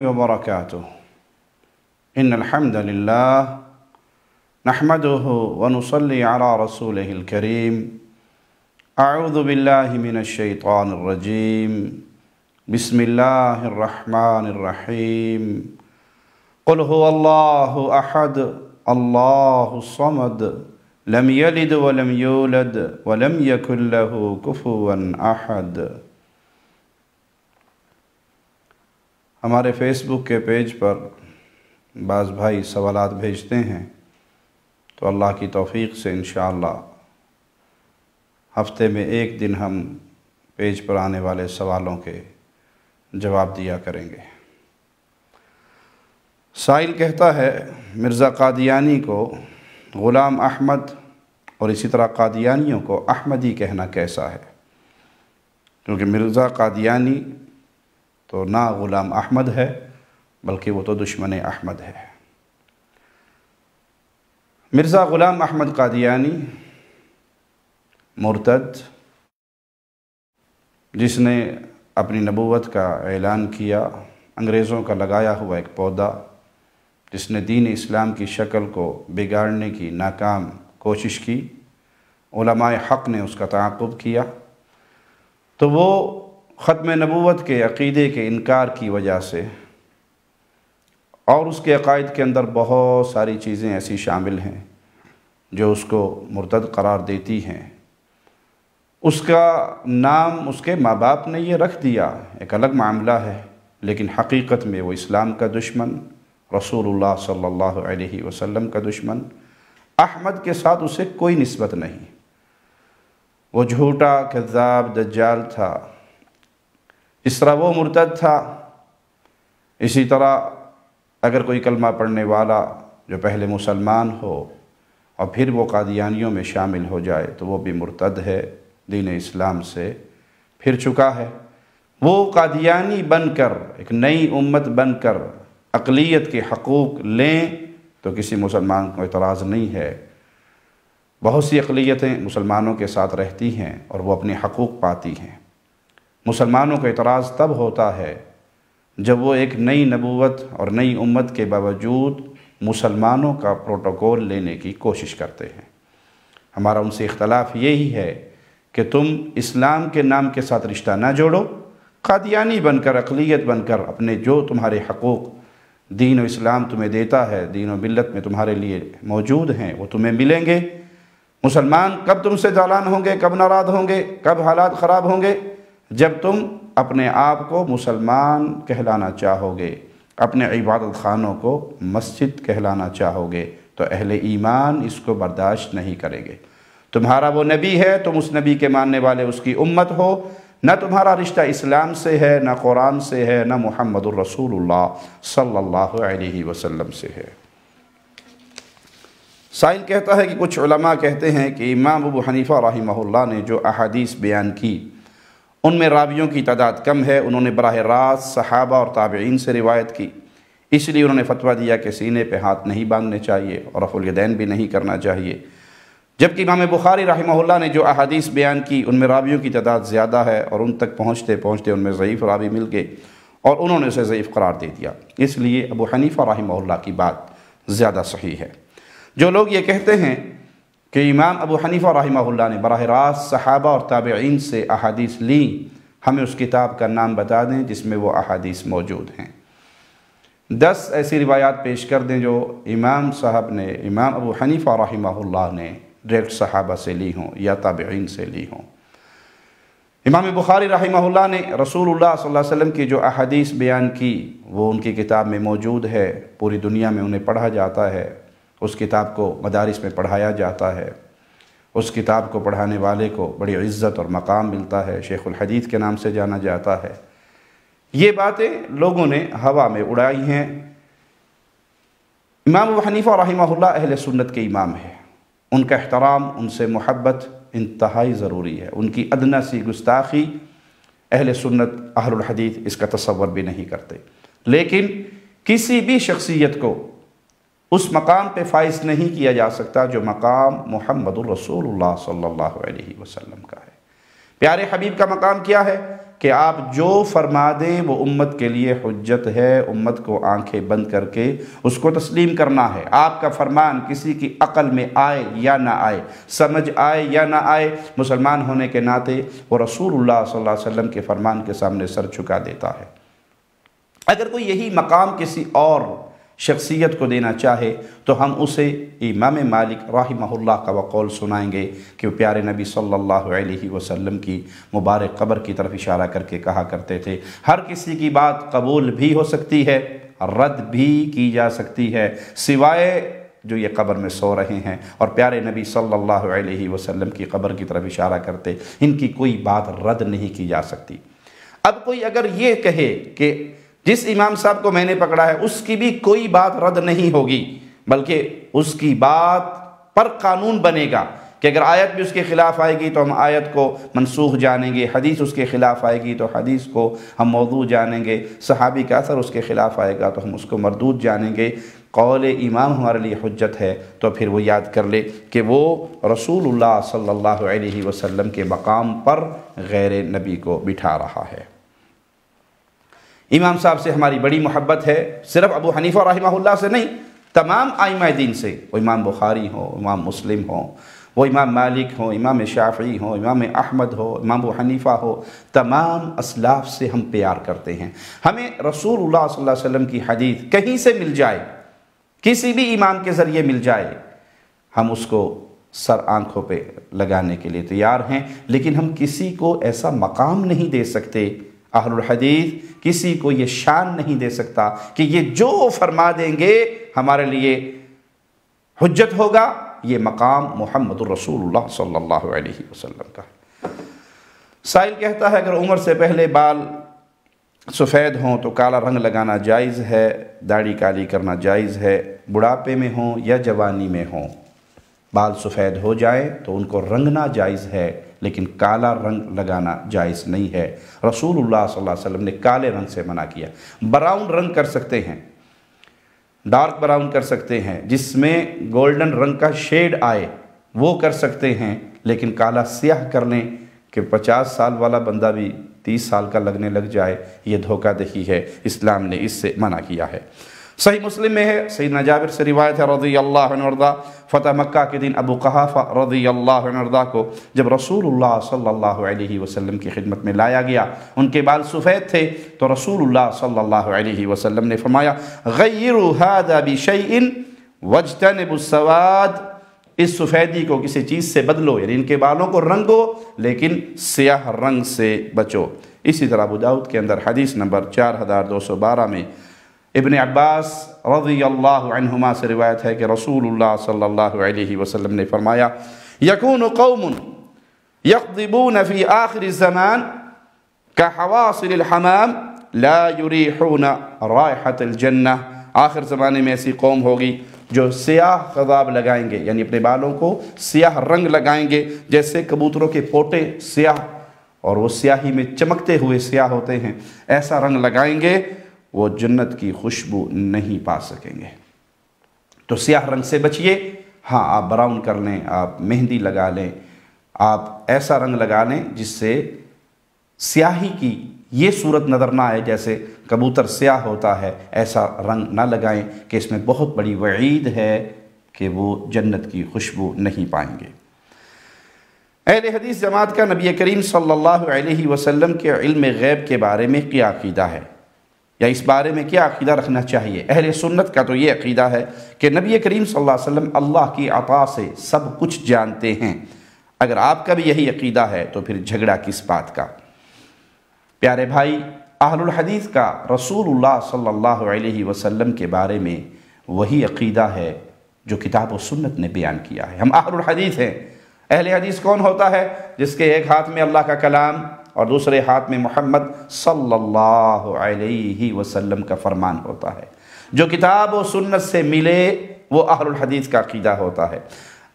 وبركاته إن الحمد لله نحمده ونصلي على رسوله الكريم أعوذ بالله من الشيطان الرجيم بسم الله الرحمن الرحيم قل هو الله أحد الله الصمد لم يلد ولم يولد ولم يكن له كفوا أحد۔ ہمارے فیس بک کے پیج پر بعض بھائی سوالات بھیجتے ہیں، تو اللہ کی توفیق سے انشاءاللہ ہفتے میں ایک دن ہم پیج پر آنے والے سوالوں کے جواب دیا کریں گے۔ سائل کہتا ہے مرزا قادیانی کو غلام احمد اور اسی طرح قادیانیوں کو احمدی کہنا کیسا ہے؟ کیونکہ مرزا قادیانی تو نہ غلام احمد ہے بلکہ وہ تو دشمن احمد ہے۔ مرزا غلام احمد قادیانی مرتد، جس نے اپنی نبوت کا اعلان کیا، انگریزوں کا لگایا ہوا ایک پودا، جس نے دین اسلام کی شکل کو بگاڑنے کی ناکام کوشش کی، علماء حق نے اس کا تعاقب کیا، تو وہ ختم نبوت کے عقیدے کے انکار کی وجہ سے اور اس کے عقائد کے اندر بہت ساری چیزیں ایسی شامل ہیں جو اس کو مرتد قرار دیتی ہیں۔ اس کا نام اس کے ماں باپ نے یہ رکھ دیا، ایک الگ معاملہ ہے، لیکن حقیقت میں وہ اسلام کا دشمن، رسول اللہ صلی اللہ علیہ وسلم کا دشمن۔ احمد کے ساتھ اسے کوئی نسبت نہیں، وہ جھوٹا کذاب دجال تھا۔ اس طرح وہ مرتد تھا، اسی طرح اگر کوئی کلمہ پڑھنے والا جو پہلے مسلمان ہو اور پھر وہ قادیانیوں میں شامل ہو جائے تو وہ بھی مرتد ہے، دین اسلام سے پھر چکا ہے۔ وہ قادیانی بن کر، ایک نئی امت بن کر اقلیت کے حقوق لیں تو کسی مسلمان کو اعتراض نہیں ہے۔ بہت سی اقلیتیں مسلمانوں کے ساتھ رہتی ہیں اور وہ اپنے حقوق پاتی ہیں۔ مسلمانوں کا اعتراض تب ہوتا ہے جب وہ ایک نئی نبوت اور نئی امت کے باوجود مسلمانوں کا پروٹوکول لینے کی کوشش کرتے ہیں۔ ہمارا ان سے اختلاف یہی ہے کہ تم اسلام کے نام کے ساتھ رشتہ نہ جوڑو، قادیانی بن کر، اقلیت بن کر اپنے جو تمہارے حقوق دین و اسلام تمہیں دیتا ہے، دین و ملت میں تمہارے لیے موجود ہیں، وہ تمہیں ملیں گے۔ مسلمان کب تم سے جالان ہوں گے، کب ناراض ہوں گے، کب حالات خراب ہوں گے؟ جب تم اپنے آپ کو مسلمان کہلانا چاہو گے، اپنے عبادت خانوں کو مسجد کہلانا چاہو گے، تو اہل ایمان اس کو برداشت نہیں کریں گے۔ تمہارا وہ نبی ہے، تم اس نبی کے ماننے والے اس کی امت ہو، نہ تمہارا رشتہ اسلام سے ہے، نہ قرآن سے ہے، نہ محمد الرسول اللہ صلی اللہ علیہ وسلم سے ہے۔ سائل کہتا ہے کہ کچھ علماء کہتے ہیں کہ امام ابو حنیفہ رحمہ اللہ نے جو احادیث بیان کی ان میں راویوں کی تعداد کم ہے، انہوں نے براہ راست صحابہ اور تابعین سے روایت کی، اس لیے انہوں نے فتویٰ دیا کہ سینے پہ ہاتھ نہیں باندھنے چاہیے اور رفع الیدین بھی نہیں کرنا چاہیے۔ جبکہ امام بخاری رحمہ اللہ نے جو احادیث بیان کی ان میں راویوں کی تعداد زیادہ ہے اور ان تک پہنچتے پہنچتے ان میں ضعیف راوی مل گئے اور انہوں نے اسے ضعیف قرار دے دیا، اس لیے ابو حنیفہ رحمہ اللہ کی بات زیادہ صحیح ہے۔ جو لوگ یہ کہتے ہیں کہ امام ابو حنیفہ رحمہ اللہ نے براہ راست صحابہ اور تابعین سے احادیث لیں، ہمیں اس کتاب کا نام بتا دیں جس میں وہ احادیث موجود ہیں۔ 10 ایسی روایات پیش کر دیں جو امام صاحب نے، امام ابو حنیفہ رحمہ اللہ نے ڈائریکٹ صحابہ سے لی ہوں یا تابعین سے لی ہوں۔ امام بخاری رحمہ اللہ نے رسول اللہ صلی اللہ علیہ وسلم کی جو احادیث بیان کی وہ ان کی کتاب میں موجود ہے، پوری دنیا میں انہیں پڑھا جاتا ہے، اس کتاب کو مدارس میں پڑھایا جاتا ہے، اس کتاب کو پڑھانے والے کو بڑی عزت اور مقام ملتا ہے، شیخ الحدیث کے نام سے جانا جاتا ہے۔ یہ باتیں لوگوں نے ہوا میں اڑائی ہیں۔ امام ابو حنیفہ رحمہ اللہ اہل سنت کے امام ہیں، ان کا احترام، ان سے محبت انتہائی ضروری ہے۔ ان کی ادنیٰ سی گستاخی اہل سنت اہل الحدیث اس کا تصور بھی نہیں کرتے، لیکن کسی بھی شخصیت کو اس مقام پہ فائز نہیں کیا جا سکتا جو مقام محمد الرسول اللہ صلی اللہ علیہ وسلم کا ہے۔ پیارے حبیب کا مقام کیا ہے؟ کہ آپ جو فرما دیں وہ امت کے لیے حجت ہے، امت کو آنکھیں بند کر کے اس کو تسلیم کرنا ہے۔ آپ کا فرمان کسی کی عقل میں آئے یا نہ آئے، سمجھ آئے یا نہ آئے، مسلمان ہونے کے ناطے وہ رسول اللہ صلی اللہ علیہ وسلم کے فرمان کے سامنے سر جھکا دیتا ہے۔ اگر کوئی یہی مقام کسی اور شخصیت کو دینا چاہے تو ہم اسے امام مالک رحمہ اللہ کا وہ قول سنائیں گے کہ وہ پیارے نبی صلی اللہ علیہ وسلم کی مبارک قبر کی طرف اشارہ کر کے کہا کرتے تھے، ہر کسی کی بات قبول بھی ہو سکتی ہے، رد بھی کی جا سکتی ہے، سوائے جو یہ قبر میں سو رہے ہیں اور پیارے نبی صلی اللہ علیہ وسلم کی قبر کی طرف اشارہ کرتے، ان کی کوئی بات رد نہیں کی جا سکتی۔ اب کوئی اگر یہ کہے کہ جس امام صاحب کو میں نے پکڑا ہے اس کی بھی کوئی بات رد نہیں ہوگی، بلکہ اس کی بات پر قانون بنے گا کہ اگر آیت بھی اس کے خلاف آئے گی تو ہم آیت کو منسوخ جانیں گے، حدیث اس کے خلاف آئے گی تو حدیث کو ہم موضوع جانیں گے، صحابی کا اثر اس کے خلاف آئے گا تو ہم اس کو مردود جانیں گے۔ قول امام ہمارے لیے حجت ہے تو پھر وہ یاد کر لے کہ وہ رسول اللہ صلی اللہ علیہ وسلم کے مقام پر غیر نبی کو بٹھا رہا ہے۔ امام صاحب سے ہماری بڑی محبت ہے، صرف ابو حنیفہ رحمہ اللہ سے نہیں، تمام ائمہ دین سے، وہ امام بخاری ہو، امام مسلم ہو، وہ امام مالک ہو، امام شافعی ہو، امام احمد ہو، امام ابو حنیفہ ہو، تمام اسلاف سے ہم پیار کرتے ہیں۔ ہمیں رسول اللہ صلی اللہ علیہ وسلم کی حدیث کہیں سے مل جائے، کسی بھی امام کے ذریعے مل جائے، ہم اس کو سر آنکھوں پہ لگانے کے لیے تیار ہیں، لیکن ہم کسی کو ایسا مقام نہیں دے سکتے، اہل الحدیث کسی کو یہ شان نہیں دے سکتا کہ یہ جو فرما دیں گے ہمارے لیے حجت ہوگا، یہ مقام محمد الرسول اللہ صلی اللہ علیہ وسلم کا ہے۔ سائل کہتا ہے اگر عمر سے پہلے بال سفید ہوں تو کالا رنگ لگانا جائز ہے، داڑھی کالی کرنا جائز ہے، بڑھاپے میں ہوں یا جوانی میں ہوں، بال سفید ہو جائیں تو ان کو رنگنا جائز ہے لیکن کالا رنگ لگانا جائز نہیں ہے۔ رسول اللہ صلی اللہ علیہ وسلم نے کالے رنگ سے منع کیا۔ براؤن رنگ کر سکتے ہیں، ڈارک براؤن کر سکتے ہیں، جس میں گولڈن رنگ کا شیڈ آئے وہ کر سکتے ہیں، لیکن کالا سیاہ کر لیں کہ 50 سال والا بندہ بھی 30 سال کا لگنے لگ جائے، یہ دھوکہ دہی ہے، اسلام نے اس سے منع کیا ہے۔ صحیح مسلم میں ہے، سیدنا جابر سے روایت ہے رضی اللہ عنہ وارضا، فتح مکہ کے دن ابو قحافہ رضی اللہ عنہ وارضا کو جب رسول اللہ صلی اللہ علیہ وسلم کی خدمت میں لایا گیا، ان کے بال سفید تھے تو رسول اللہ صلی اللہ علیہ وسلم نے فرمایا غیروا ھذا بشیء واجتنبوا السواد، اس سفیدی کو کسی چیز سے بدلو، یعنی ان کے بالوں کو رنگو لیکن سیاہ رنگ سے بچو۔ اسی طرح ابو داؤد کے اندر حدیث نمبر 4212 میں ابن عباس رضی اللہ عنہما سے روایت ہے کہ رسول اللہ صلی اللہ علیہ وسلم نے فرمایا یکون قوم یقضبون فی آخر الزمان کحواصل الحمام لا یریحون رائحة الجنہ، آخر زمانے میں ایسی قوم ہوگی جو سیاہ خضاب لگائیں گے، یعنی اپنے بالوں کو سیاہ رنگ لگائیں گے، جیسے کبوتروں کے پوٹے سیاہ اور وہ سیاہی میں چمکتے ہوئے سیاہ ہوتے ہیں، ایسا رنگ لگائیں گے وہ جنت کی خوشبو نہیں پا سکیں گے۔ تو سیاہ رنگ سے بچیے، ہاں آپ براؤن کر لیں، آپ مہندی لگا لیں، آپ ایسا رنگ لگا لیں جس سے سیاہی کی یہ صورت نظر نہ آئے جیسے کبوتر سیاہ ہوتا ہے، ایسا رنگ نہ لگائیں کہ اس میں بہت بڑی وعید ہے کہ وہ جنت کی خوشبو نہیں پائیں گے۔ اہل حدیث جماعت کا نبی کریم صلی اللہ علیہ وسلم کے علم غیب کے بارے میں کیا عقیدہ ہے، یا اس بارے میں کیا عقیدہ رکھنا چاہیے؟ اہل سنت کا تو یہ عقیدہ ہے کہ نبی کریم صلی اللہ علیہ وسلم اللہ کی عطا سے سب کچھ جانتے ہیں۔ اگر آپ کا بھی یہی عقیدہ ہے تو پھر جھگڑا کس بات کا؟ پیارے بھائی، اہل الحدیث کا رسول اللہ صلی اللہ علیہ وسلم کے بارے میں وہی عقیدہ ہے جو کتاب و سنت نے بیان کیا ہے۔ ہم اہل الحدیث ہیں۔ اہل حدیث کون ہوتا ہے؟ جس کے ایک ہاتھ میں اللہ کا کلام اور دوسرے ہاتھ میں محمد صلی اللہ علیہ وسلم کا فرمان ہوتا ہے۔ جو کتاب و سنت سے ملے وہ اہل الحدیث کا عقیدہ ہوتا ہے۔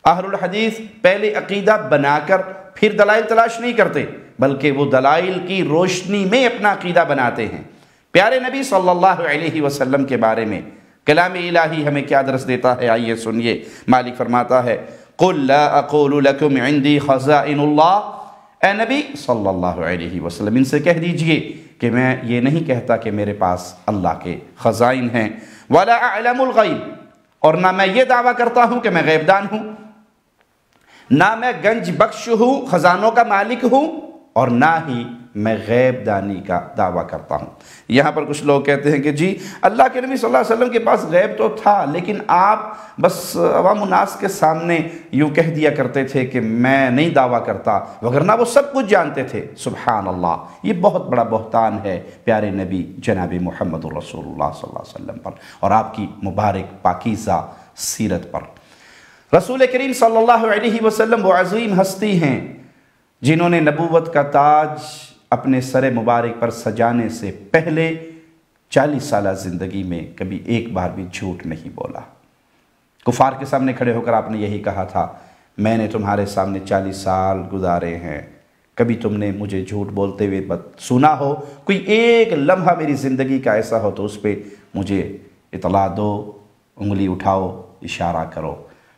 اہل الحدیث پہلے عقیدہ بنا کر پھر دلائل تلاش نہیں کرتے، بلکہ وہ دلائل کی روشنی میں اپنا عقیدہ بناتے ہیں۔ پیارے نبی صلی اللہ علیہ وسلم کے بارے میں کلام الہی ہمیں کیا درس دیتا ہے، آئیے سنیے۔ مالک فرماتا ہے قُلْ لَا أَقُولُ لَكُمْ عِنْدِي خَزَائِنُ اللَّهِ، اے نبی صلی اللہ علیہ وسلم ان سے کہہ دیجئے کہ میں یہ نہیں کہتا کہ میرے پاس اللہ کے خزائن ہیں، وَلَا أَعْلَمُ الْغَيْبِ، اور نہ میں یہ دعویٰ کرتا ہوں کہ میں غیب دان ہوں، نہ میں گنج بخش ہوں، خزانوں کا مالک ہوں، اور نہ ہی میں غیب دانی کا دعویٰ کرتا ہوں۔ یہاں پر کچھ لوگ کہتے ہیں کہ جی اللہ کے نبی صلی اللہ علیہ وسلم کے پاس غیب تو تھا، لیکن آپ بس عوام الناس کے سامنے یوں کہہ دیا کرتے تھے کہ میں نہیں دعویٰ کرتا، وگرنہ وہ سب کچھ جانتے تھے۔ سبحان اللہ، یہ بہت بڑا بہتان ہے پیارے نبی جناب محمد رسول اللہ صلی اللہ علیہ وسلم پر اور آپ کی مبارک پاکیزہ سیرت پر۔ رسول کریم صلی اللہ علیہ وسلم وہ عظیم ہستی ہیں جنہوں نے نبوت کا تاج اپنے سر مبارک پر سجانے سے پہلے 40 سالہ زندگی میں کبھی ایک بار بھی جھوٹ نہیں بولا۔ کفار کے سامنے کھڑے ہو کر آپ نے یہی کہا تھا، میں نے تمہارے سامنے 40 سال گزارے ہیں، کبھی تم نے مجھے جھوٹ بولتے ہوئے سنا ہو؟ کوئی ایک لمحہ میری زندگی کا ایسا ہو تو اس پہ مجھے اطلاع دو، انگلی اٹھاؤ، اشارہ کرو۔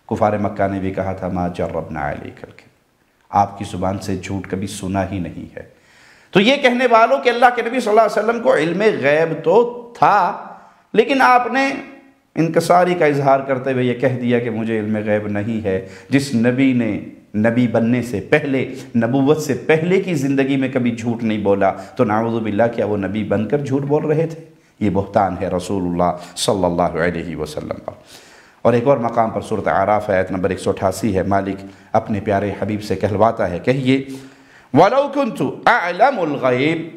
کفار مکہ نے بھی کہا تھا ما جربنا علیک الکذب، آپ کی زبان سے جھوٹ کبھی سنا ہی نہیں ہے۔ تو یہ کہنے والوں کہ اللہ کے نبی صلی اللہ علیہ وسلم کو علم غیب تو تھا، لیکن آپ نے انکساری کا اظہار کرتے ہوئے یہ کہہ دیا کہ مجھے علم غیب نہیں ہے۔ جس نبی نے نبی بننے سے پہلے، نبوت سے پہلے کی زندگی میں کبھی جھوٹ نہیں بولا، تو نعوذ باللہ کیا وہ نبی بن کر جھوٹ بول رہے تھے؟ یہ بہتان ہے رسول اللہ صلی اللہ علیہ وسلم پر۔ اور ایک اور مقام پر سورۃ اعراف آیت نمبر 188 ہے، مالک اپنے پیارے حبیب سے کہلواتا ہے، کہیے وَلَوْ كُنْتُ أَعْلَمُ الْغَيْبِ،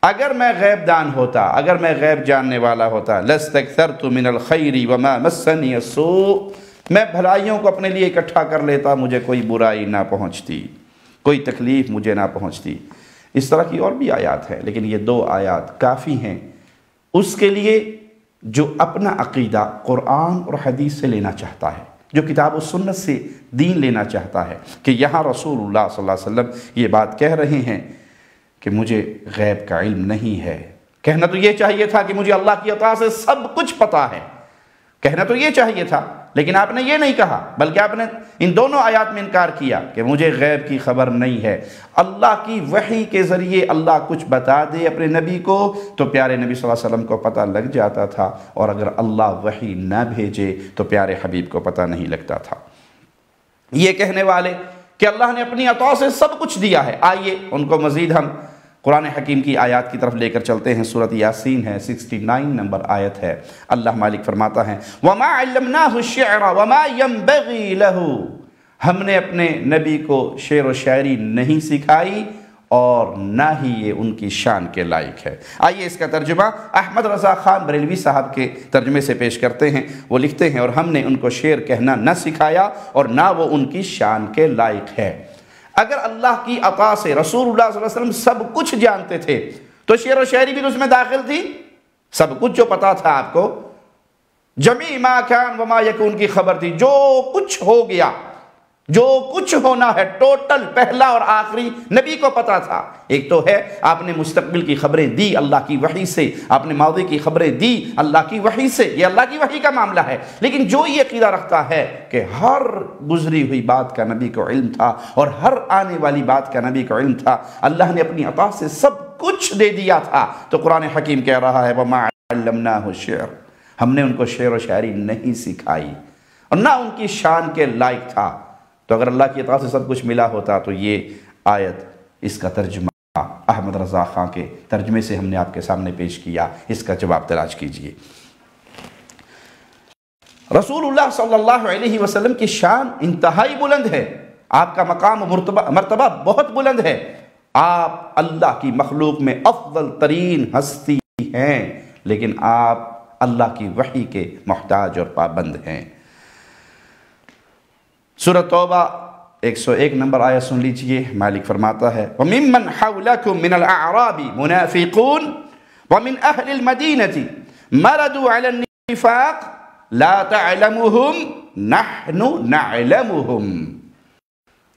اگر میں غیب دان ہوتا، اگر میں غیب جاننے والا ہوتا، لَاسْتَكْثَرْتُ مِنَ الْخَيْرِ وَمَا مَسَّنِيَ السُّوءُ، میں بھلائیوں کو اپنے لیے اکٹھا کر لیتا، مجھے کوئی برائی نہ پہنچتی، کوئی تکلیف مجھے نہ پہنچتی۔ اس طرح کی اور بھی آیات ہیں، لیکن یہ 2 آیات کافی ہیں اس کے لیے جو اپنا عقیدہ قرآن اور حدیث سے لینا چاہتا ہے، جو کتاب و سنت سے دین لینا چاہتا ہے، کہ یہاں رسول اللہ صلی اللہ علیہ وسلم یہ بات کہہ رہے ہیں کہ مجھے غیب کا علم نہیں ہے۔ کہنا تو یہ چاہیے تھا کہ مجھے اللہ کی عطا سے سب کچھ پتہ ہے، کہنا تو یہ چاہیے تھا، لیکن آپ نے یہ نہیں کہا، بلکہ آپ نے ان دونوں آیات میں انکار کیا کہ مجھے غیب کی خبر نہیں ہے۔ اللہ کی وحی کے ذریعے اللہ کچھ بتا دے اپنے نبی کو تو پیارے نبی صلی اللہ علیہ وسلم کو پتہ لگ جاتا تھا، اور اگر اللہ وحی نہ بھیجے تو پیارے حبیب کو پتہ نہیں لگتا تھا۔ یہ کہنے والے کہ اللہ نے اپنی عطا سے سب کچھ دیا ہے، آئیے ان کو مزید ہم قرآن حکیم کی آیات کی طرف لے کر چلتے ہیں۔ سورۃ یاسین ہے، 69 نمبر آیت ہے۔ اللہ مالک فرماتا ہے وَمَا عَلَّمْنَاهُ الشِّعْرَ وَمَا يَنبَغِي لَهُ، ہم نے اپنے نبی کو شعر و شاعری نہیں سکھائی اور نہ ہی یہ ان کی شان کے لائق ہے۔ آئیے اس کا ترجمہ احمد رضا خان بریلوی صاحب کے ترجمے سے پیش کرتے ہیں۔ وہ لکھتے ہیں اور ہم نے ان کو شعر کہنا نہ سکھایا اور نہ وہ ان کی شان کے لائق ہے۔ اگر اللہ کی عطا سے رسول اللہ صلی اللہ علیہ وسلم سب کچھ جانتے تھے تو شعر و شاعری بھی تو اس میں داخل تھی، سب کچھ جو پتا تھا آپ کو، جمیع ما کان وما یکون کی خبر تھی، جو کچھ ہو گیا، جو کچھ ہونا ہے، ٹوٹل پہلا اور آخری نبی کو پتا تھا۔ ایک تو ہے آپ نے مستقبل کی خبریں دی اللہ کی وحی سے، آپ نے ماضی کی خبریں دی اللہ کی وحی سے، یہ اللہ کی وحی کا معاملہ ہے۔ لیکن جو یہ عقیدہ رکھتا ہے کہ ہر گزری ہوئی بات کا نبی کو علم تھا اور ہر آنے والی بات کا نبی کو علم تھا، اللہ نے اپنی عطا سے سب کچھ دے دیا تھا، تو قرآن حکیم کہہ رہا ہے وَمَا عَلَّمْنَاهُ الشِّعْرَ، ہم نے ان کو شعر و شاعری نہیں سکھائی اور نہ ان کی شان کے لائق تھا۔ تو اگر اللہ کی عطا سے سب کچھ ملا ہوتا تو یہ آیت، اس کا ترجمہ احمد رضا خان کے ترجمے سے ہم نے آپ کے سامنے پیش کیا، اس کا جواب تلاش کیجئے۔ رسول اللہ صلی اللہ علیہ وسلم کی شان انتہائی بلند ہے، آپ کا مقام و مرتبہ بہت بلند ہے، آپ اللہ کی مخلوق میں افضل ترین ہستی ہیں، لیکن آپ اللہ کی وحی کے محتاج اور پابند ہیں۔ سورۃ توبہ 101 نمبر آیت سن لیجئے، مالک فرماتا ہے وَمِمَّنْ حَوْلَكُمْ مِنَ الْأَعْرَابِ مُنَافِقُونَ وَمِنْ أَهْلِ الْمَدِينَةِ مَرَدُوا عَلَى النِّفَاقِ لَا تَعْلَمُهُمْ نَحْنُ نَعْلَمُهُمْ۔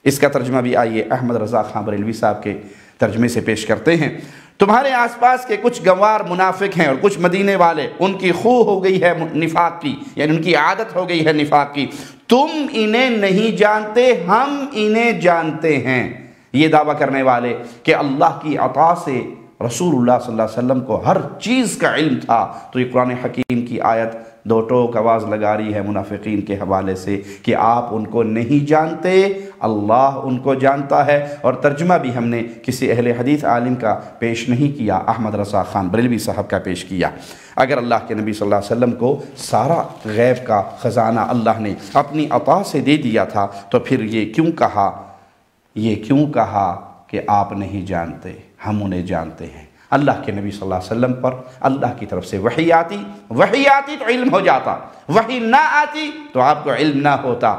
اس کا ترجمہ بھی آئیے احمد رضا خان بریلوی صاحب کے ترجمے سے پیش کرتے ہیں۔ تمہارے آس پاس کے کچھ گنوار منافق ہیں اور کچھ مدینے والے، ان کی خو ہو گئی ہے نفاق کی، یعنی ان کی عادت ہو گئی ہے نفاق کی، تم انہیں نہیں جانتے، ہم انہیں جانتے ہیں۔ یہ دعویٰ کرنے والے کہ اللہ کی عطا سے رسول اللہ صلی اللہ علیہ وسلم کو ہر چیز کا علم تھا، تو یہ قرآن حکیم کی آیت دو ٹوک آواز لگا رہی ہے منافقین کے حوالے سے کہ آپ ان کو نہیں جانتے، اللہ ان کو جانتا ہے۔ اور ترجمہ بھی ہم نے کسی اہل حدیث عالم کا پیش نہیں کیا، احمد رضا خان بریلوی صاحب کا پیش کیا۔ اگر اللہ کے نبی صلی اللہ علیہ وسلم کو سارا غیب کا خزانہ اللہ نے اپنی عطا سے دے دیا تھا تو پھر یہ کیوں کہا کہ آپ نہیں جانتے، ہم انہیں جانتے ہیں۔ اللہ کے نبی صلی اللہ علیہ وسلم پر اللہ کی طرف سے وحی آتی تو علم ہو جاتا، وحی نہ آتی تو آپ کو علم نہ ہوتا۔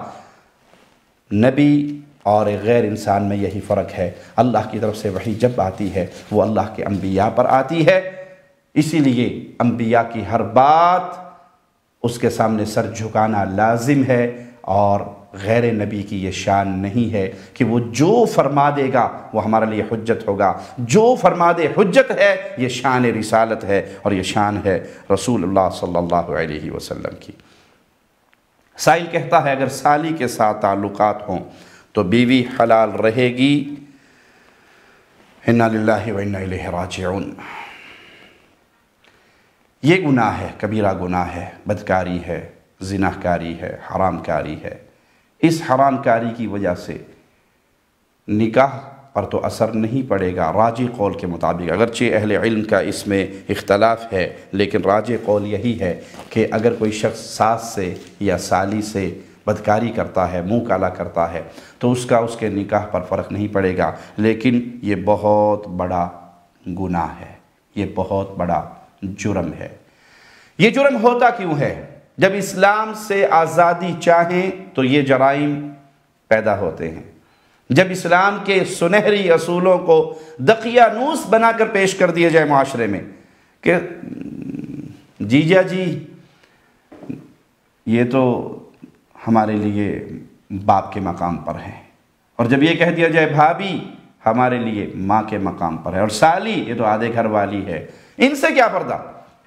نبی اور غیر انسان میں یہی فرق ہے، اللہ کی طرف سے وحی جب آتی ہے وہ اللہ کے انبیاء پر آتی ہے، اسی لیے انبیاء کی ہر بات اس کے سامنے سر جھکانا لازم ہے، اور غیر نبی کی یہ شان نہیں ہے کہ وہ جو فرما دے گا وہ ہمارے لیے حجت ہوگا۔ جو فرما دے حجت ہے، یہ شان رسالت ہے اور یہ شان ہے رسول اللہ صلی اللہ علیہ وسلم کی۔ سائل کہتا ہے اگر سالی کے ساتھ تعلقات ہوں تو بیوی حلال رہے گی؟ انا للہ و انا الیہ راجعون۔ یہ گناہ ہے، کبیرہ گناہ ہے، بدکاری ہے، زنا کاری ہے، حرام کاری ہے۔ اس حرام کاری کی وجہ سے نکاح پر تو اثر نہیں پڑے گا راجح قول کے مطابق، اگرچہ اہل علم کا اس میں اختلاف ہے، لیکن راجح قول یہی ہے کہ اگر کوئی شخص ساس سے یا سالی سے بدکاری کرتا ہے، منہ کالا کرتا ہے، تو اس کے نکاح پر فرق نہیں پڑے گا، لیکن یہ بہت بڑا گناہ ہے، یہ بہت بڑا جرم ہے۔ یہ جرم ہوتا کیوں ہے؟ جب اسلام سے آزادی چاہیں تو یہ جرائم پیدا ہوتے ہیں۔ جب اسلام کے سنہری اصولوں کو دقیانوس بنا کر پیش کر دیا جائے معاشرے میں کہ جیجا جی یہ تو ہمارے لیے باپ کے مقام پر ہے، اور جب یہ کہہ دیا جائے بھابھی ہمارے لیے ماں کے مقام پر ہے، اور سالی یہ تو آدھے گھر والی ہے، ان سے کیا پردہ؟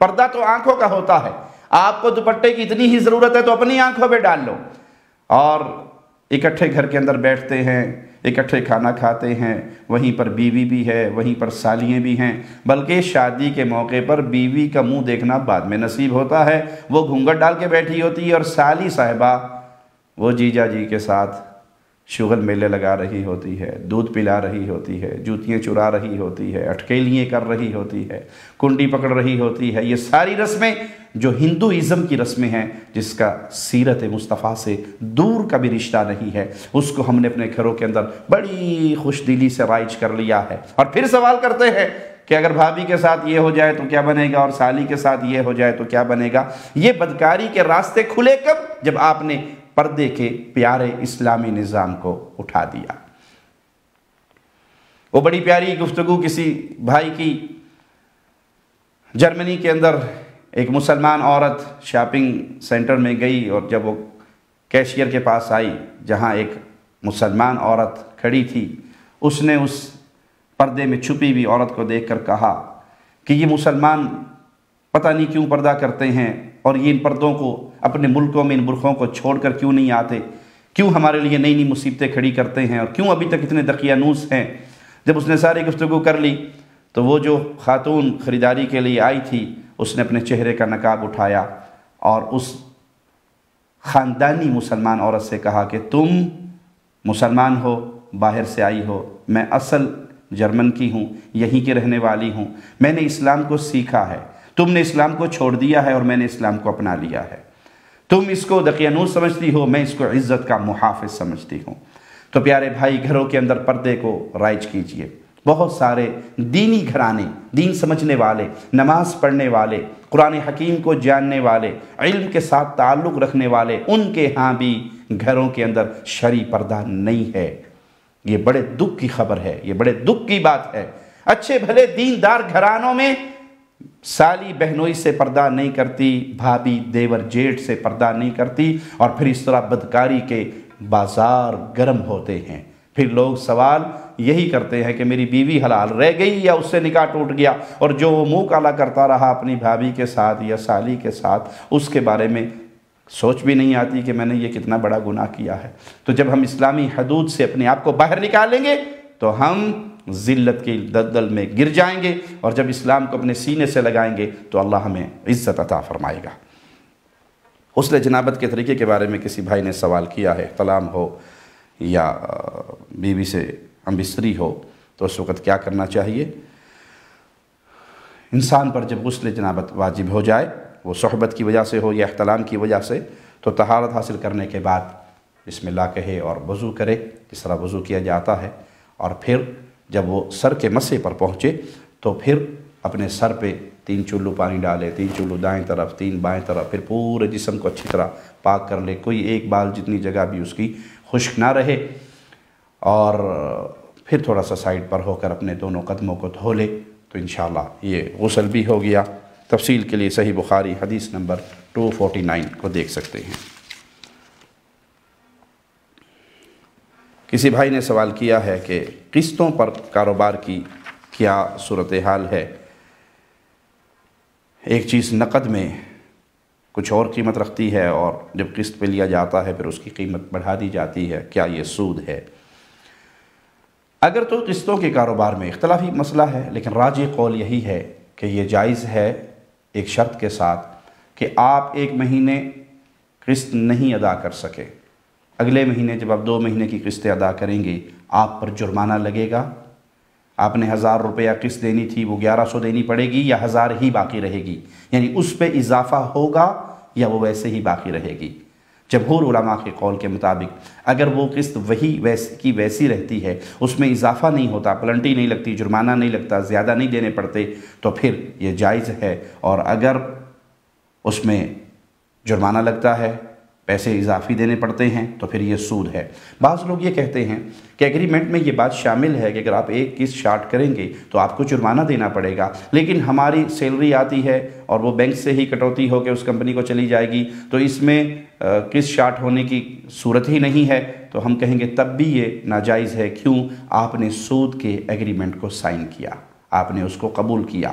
پردہ تو آنکھوں کا ہوتا ہے۔ آپ کو دوپٹے کی اتنی ہی ضرورت ہے تو اپنی آنکھوں پہ ڈال لو، اور اکٹھے گھر کے اندر بیٹھتے ہیں، اکٹھے کھانا کھاتے ہیں، وہیں پر بیوی بھی ہے، وہیں پر سالیاں بھی ہیں، بلکہ شادی کے موقع پر بیوی کا منہ دیکھنا بعد میں نصیب ہوتا ہے، وہ گھونگھٹ ڈال کے بیٹھی ہوتی ہے، اور سالی صاحبہ وہ جیجا جی کے ساتھ شغل میلے لگا رہی ہوتی ہے، دودھ پلا رہی ہوتی ہے، جوتیاں چرا رہی ہوتی ہے، اٹکیلیاں کر رہی ہوتی ہے، کنڈی پکڑ رہی ہوتی ہے۔ یہ ساری رسمیں جو ہندوازم کی رسمیں ہیں، جس کا سیرت مصطفیٰ سے دور کا بھی رشتہ نہیں ہے، اس کو ہم نے اپنے گھروں کے اندر بڑی خوش دلی سے رائج کر لیا ہے، اور پھر سوال کرتے ہیں کہ اگر بھابھی کے ساتھ یہ ہو جائے تو کیا بنے گا، اور سالی کے ساتھ یہ ہو جائے تو کیا بنے گا۔ یہ بدکاری کے راستے کھلے کب؟ جب آپ نے پردے کے پیارے اسلامی نظام کو اٹھا دیا۔ وہ بڑی پیاری گفتگو کسی بھائی کی، جرمنی کے اندر ایک مسلمان عورت شاپنگ سینٹر میں گئی، اور جب وہ کیشیئر کے پاس آئی جہاں ایک مسلمان عورت کھڑی تھی، اس نے اس پردے میں چھپی ہوئی عورت کو دیکھ کر کہا کہ یہ مسلمان پتہ نہیں کیوں پردہ کرتے ہیں، اور یہ ان پردوں کو اپنے ملکوں میں ان برقعوں کو چھوڑ کر کیوں نہیں آتے، کیوں ہمارے لیے نئی نئی مصیبتیں کھڑی کرتے ہیں، اور کیوں ابھی تک اتنے دقیانوس ہیں۔ جب اس نے ساری گفتگو کر لی تو وہ جو خاتون خریداری کے لیے آئی تھی، اس نے اپنے چہرے کا نقاب اٹھایا اور اس خاندانی مسلمان عورت سے کہا کہ تم مسلمان ہو، باہر سے آئی ہو، میں اصل جرمن کی ہوں، یہیں کی رہنے والی ہوں، میں نے اسلام کو سیکھا ہے، تم نے اسلام کو چھوڑ دیا ہے اور میں نے اسلام کو اپنا لیا ہے، تم اس کو دقیانوس سمجھتی ہو، میں اس کو عزت کا محافظ سمجھتی ہوں۔ تو پیارے بھائی، گھروں کے اندر پردے کو رائج کیجئے۔ بہت سارے دینی گھرانے، دین سمجھنے والے، نماز پڑھنے والے، قرآن حکیم کو جاننے والے، علم کے ساتھ تعلق رکھنے والے، ان کے ہاں بھی گھروں کے اندر شرعی پردہ نہیں ہے۔ یہ بڑے دکھ کی خبر ہے، یہ بڑے دکھ کی بات ہے۔ اچھے بھلے دیندار گھرانوں میں سالی بہنوئی سے پردہ نہیں کرتی، بھابھی دیور جیٹھ سے پردہ نہیں کرتی، اور پھر اس طرح بدکاری کے بازار گرم ہوتے ہیں۔ پھر لوگ سوال یہی کرتے ہیں کہ میری بیوی حلال رہ گئی یا اس سے نکاح ٹوٹ گیا، اور جو وہ منہ کالا کرتا رہا اپنی بھابھی کے ساتھ یا سالی کے ساتھ، اس کے بارے میں سوچ بھی نہیں آتی کہ میں نے یہ کتنا بڑا گناہ کیا ہے۔ تو جب ہم اسلامی حدود سے اپنے آپ کو باہر نکالیں گے تو ہم ذلت کی دلدل میں گر جائیں گے، اور جب اسلام کو اپنے سینے سے لگائیں گے تو اللہ ہمیں عزت عطا فرمائے گا۔ غسل جنابت کے طریقے کے بارے میں کسی بھائی نے سوال کیا ہے، احتلام ہو یا بیوی سے ہم بستری ہو تو اس وقت کیا کرنا چاہیے؟ انسان پر جب غسل جنابت واجب ہو جائے، وہ صحبت کی وجہ سے ہو یا احتلام کی وجہ سے، تو طہارت حاصل کرنے کے بعد بسم اللہ کہے اور وضو کرے جس طرح وضو کیا جاتا ہے، اور پھر جب وہ سر کے مسے پر پہنچے تو پھر اپنے سر پہ 3 چلو پانی ڈالے، 3 چلو دائیں طرف، 3 بائیں طرف، پھر پورے جسم کو اچھی طرح پاک کر لے، کوئی ایک بال جتنی جگہ بھی اس کی خشک نہ رہے، اور پھر تھوڑا سا سائیڈ پر ہو کر اپنے دونوں قدموں کو دھو لے، تو انشاءاللہ یہ غسل بھی ہو گیا۔ تفصیل کے لیے صحیح بخاری حدیث نمبر 249 کو دیکھ سکتے ہیں۔ کسی بھائی نے سوال کیا ہے کہ قسطوں پر کاروبار کی کیا صورتحال ہے؟ ایک چیز نقد میں کچھ اور قیمت رکھتی ہے، اور جب قسط پہ لیا جاتا ہے پھر اس کی قیمت بڑھا دی جاتی ہے، کیا یہ سود ہے؟ اگر تو قسطوں کے کاروبار میں اختلافی مسئلہ ہے، لیکن راجح قول یہی ہے کہ یہ جائز ہے، ایک شرط کے ساتھ کہ آپ 1 مہینے قسط نہیں ادا کر سکے، اگلے مہینے جب آپ 2 مہینے کی قسطیں ادا کریں گے آپ پر جرمانہ لگے گا۔ آپ نے 1000 روپیہ قسط دینی تھی، وہ 1100 دینی پڑے گی یا 1000 ہی باقی رہے گی، یعنی اس پہ اضافہ ہوگا یا وہ ویسے ہی باقی رہے گی۔ جمہور علماء کے قول کے مطابق اگر وہ قسط ویسی رہتی ہے، اس میں اضافہ نہیں ہوتا، پلنٹی نہیں لگتی، جرمانہ نہیں لگتا، زیادہ نہیں دینے پڑتے، تو پھر یہ جائز ہے، اور اگر اس میں جرمانہ لگتا ہے، پیسے اضافی دینے پڑتے ہیں، تو پھر یہ سود ہے۔ بعض لوگ یہ کہتے ہیں کہ ایگریمنٹ میں یہ بات شامل ہے کہ اگر آپ ایک قسط شارٹ کریں گے تو آپ کو جرمانہ دینا پڑے گا، لیکن ہماری سیلری آتی ہے اور وہ بینک سے ہی کٹوتی ہو کے اس کمپنی کو چلی جائے گی، تو اس میں قسط شارٹ ہونے کی صورت ہی نہیں ہے، تو ہم کہیں گے تب بھی یہ ناجائز ہے۔ کیوں؟ آپ نے سود کے ایگریمنٹ کو سائن کیا، آپ نے اس کو قبول کیا،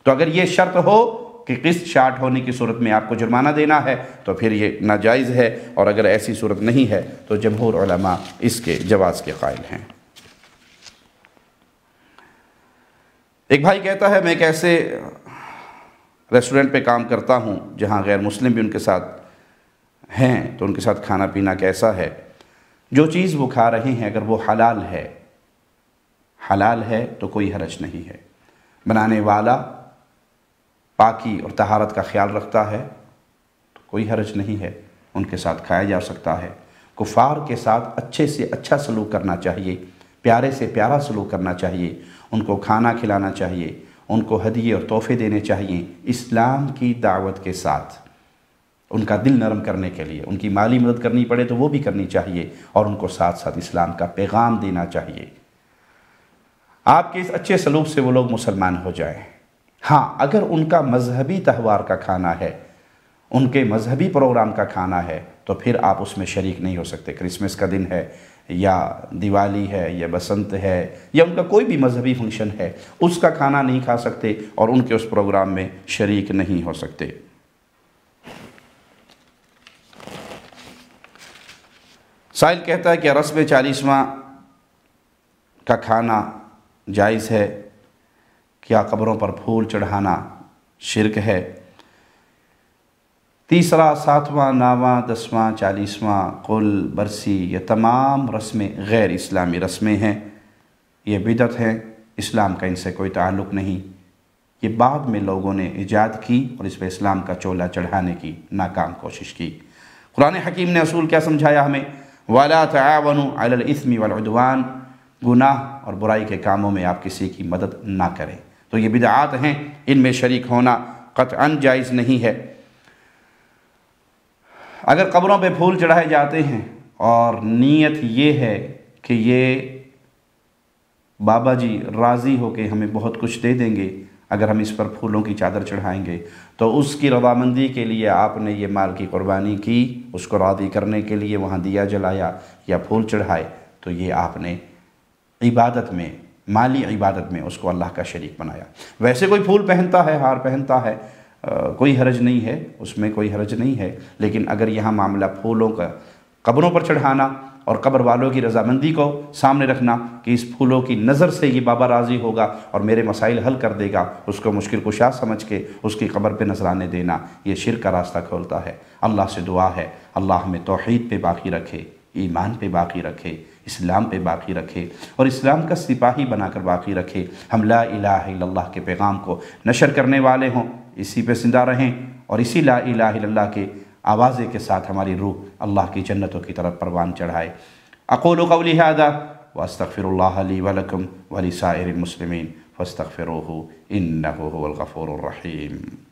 تو اگر یہ شرط ہو کہ قسط شارٹ ہونے کی صورت میں آپ کو جرمانہ دینا ہے تو پھر یہ ناجائز ہے، اور اگر ایسی صورت نہیں ہے تو جمہور علماء اس کے جواز کے قائل ہیں۔ ایک بھائی کہتا ہے میں کیسے ریسٹورنٹ پہ کام کرتا ہوں جہاں غیر مسلم بھی ان کے ساتھ ہیں، تو ان کے ساتھ کھانا پینا کیسا ہے؟ جو چیز وہ کھا رہے ہیں اگر وہ حلال ہے تو کوئی حرج نہیں ہے، بنانے والا پاکی اور طہارت کا خیال رکھتا ہے تو کوئی حرج نہیں ہے، ان کے ساتھ کھایا جا سکتا ہے۔ کفار کے ساتھ اچھے سے اچھا سلوک کرنا چاہیے، پیارے سے پیارا سلوک کرنا چاہیے، ان کو کھانا کھلانا چاہیے، ان کو ہدیے اور تحفے دینے چاہیے، اسلام کی دعوت کے ساتھ، ان کا دل نرم کرنے کے لیے، ان کی مالی مدد کرنی پڑے تو وہ بھی کرنی چاہیے، اور ان کو ساتھ ساتھ اسلام کا پیغام دینا چاہیے۔ آپ کے اس اچھے سلوک سے وہ لوگ مسلمان ہو جائیں۔ ہاں، اگر ان کا مذہبی تہوار کا کھانا ہے، ان کے مذہبی پروگرام کا کھانا ہے، تو پھر آپ اس میں شریک نہیں ہو سکتے۔ کرسمس کا دن ہے یا دیوالی ہے یا بسنت ہے یا ان کا کوئی بھی مذہبی فنکشن ہے، اس کا کھانا نہیں کھا سکتے اور ان کے اس پروگرام میں شریک نہیں ہو سکتے۔ سائل کہتا ہے کہ رسم 40واں کا کھانا جائز ہے؟ کیا قبروں پر پھول چڑھانا شرک ہے؟ 3، 7واں، 9واں، 10واں، 40واں، قل، برسی، یہ تمام رسمیں غیر اسلامی رسمیں ہیں، یہ بدعت ہیں، اسلام کا ان سے کوئی تعلق نہیں، یہ بعد میں لوگوں نے ایجاد کی اور اس پہ اسلام کا چولا چڑھانے کی ناکام کوشش کی۔ قرآن حکیم نے اصول کیا سمجھایا ہمیں؟ وَلَا تَعَاوَنُوا عَلَى الْإِثْمِ وَالْعُدْوَانِ، گناہ اور برائی کے کاموں میں آپ کسی کی مدد نہ کریں۔ تو یہ بدعات ہیں، ان میں شریک ہونا قطعاً جائز نہیں ہے۔ اگر قبروں پہ پھول چڑھائے جاتے ہیں اور نیت یہ ہے کہ یہ بابا جی راضی ہو کے ہمیں بہت کچھ دے دیں گے اگر ہم اس پر پھولوں کی چادر چڑھائیں گے، تو اس کی رضامندی کے لیے آپ نے یہ مال کی قربانی کی، اس کو راضی کرنے کے لیے وہاں دیا جلایا یا پھول چڑھائے، تو یہ آپ نے عبادت میں، مالی عبادت میں اس کو اللہ کا شریک بنایا۔ ویسے کوئی پھول پہنتا ہے، ہار پہنتا ہے، کوئی حرج نہیں ہے، اس میں کوئی حرج نہیں ہے، لیکن اگر یہاں معاملہ پھولوں کا قبروں پر چڑھانا اور قبر والوں کی رضامندی کو سامنے رکھنا کہ اس پھولوں کی نظر سے یہ بابا راضی ہوگا اور میرے مسائل حل کر دے گا، اس کو مشکل کشا سمجھ کے اس کی قبر پہ نذرانے دینا، یہ شرک کا راستہ کھولتا ہے۔ اللہ سے دعا ہے اللہ ہمیں توحید پہ باقی رکھے، ایمان پہ باقی رکھے، اسلام پہ باقی رکھے اور اسلام کا سپاہی بنا کر باقی رکھے۔ ہم لا الہ الا اللہ کے پیغام کو نشر کرنے والے ہوں، اسی پہ زندہ رہیں اور اسی لا الہ الا اللہ کے آوازے کے ساتھ ہماری روح اللہ کی جنتوں کی طرف پروان چڑھائے۔ اقول قولی ھذا واستغفر اللہ لی ولکم ولسائر المسلمین فاستغفروہ انہ هو الغفور الرحیم۔